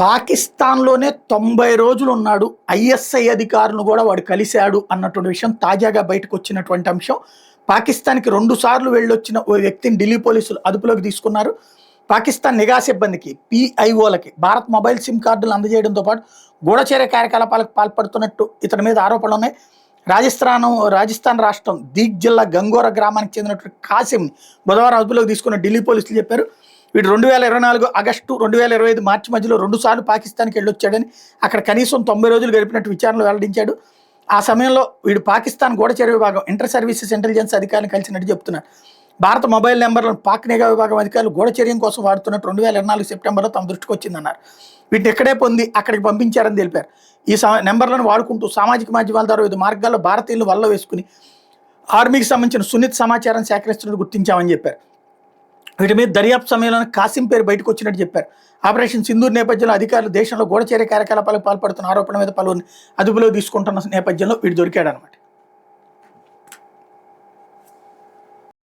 పాకిస్తాన్‌లోనే 90 రోజులు ఉన్నాడు. ఐఎస్ఐ అధికారులను గూడా వాడు కలిసాడు అన్నటువంటి విషయం తాజాగా బయటకొచ్చినటువంటి అంశం. పాకిస్తాన్‌కి 2 సార్లు వెళ్ళొచ్చిన ఓ వ్యక్తిని ఢిల్లీ పోలీసులు అదుపులోకి తీసుకున్నారు. పాకిస్తాన్ నిఘా సిబ్బందికి, పీఐఓలకి భారత్ మొబైల్ సిమ్ కార్డులు అందజేయడంతో పాటు గూఢచర్య కార్యకలాపాలకు పాల్పడుతున్నట్టు ఇతని మీద ఆరోపణలున్నాయి. రాజస్థాన్ రాష్ట్రం దీగ్ జిల్లా గంగోర గ్రామానికి చెందినటువంటి కాసిమ్‌ని బుధవారం అదుపులోకి తీసుకున్న ఢిల్లీ పోలీసులు చెప్పారు. వీడు 2024 ఆగస్టు, 2025 మార్చి మధ్యలో 2 సార్లు పాకిస్తాన్‌కి వెళ్ళొచ్చాడని, అక్కడ కనీసం 90 రోజులు గడిపినట్టు విచారణలో వెల్లడించాడు. ఆ సమయంలో వీడు పాకిస్తాన్ గూఢచర్య విభాగం ఇంటర్ సర్వీసెస్ ఇంటెలిజెన్స్ అధికారిని కలిసినట్టు చెప్తున్నారు. భారత మొబైల్ నెంబర్లను పాక్ నిఘా విభాగం అధికారులు గూఢచర్యం కోసం వాడుతున్నట్టు 2024 సెప్టెంబర్లో తమ దృష్టికి వచ్చిందన్నారు. వీటిని ఎక్కడే పొంది అక్కడికి పంపించారని తెలిపారు. ఈ నెంబర్లను వాడుకుంటూ సామాజిక మాధ్యమాల ద్వారా వివిధ మార్గాల్లో భారతీయులను వల్ల వేసుకుని ఆర్మీకి సంబంధించిన సున్నిత సమాచారం సేకరిస్తున్నట్టు గుర్తించామని చెప్పారు. వీటి మీద దర్యాప్తు సమయంలో కాసిం పేరు బయటకు వచ్చినట్టు చెప్పారు. ఆపరేషన్ సింధూర్ నేపథ్యంలో అధికారులు దేశంలో గూఢచర్య కార్యకలాపాలకు పాల్పడుతున్న ఆరోపణ మీద పలువురిని అదుపులో తీసుకుంటున్న నేపథ్యంలో వీడు దొరికాడనమాట.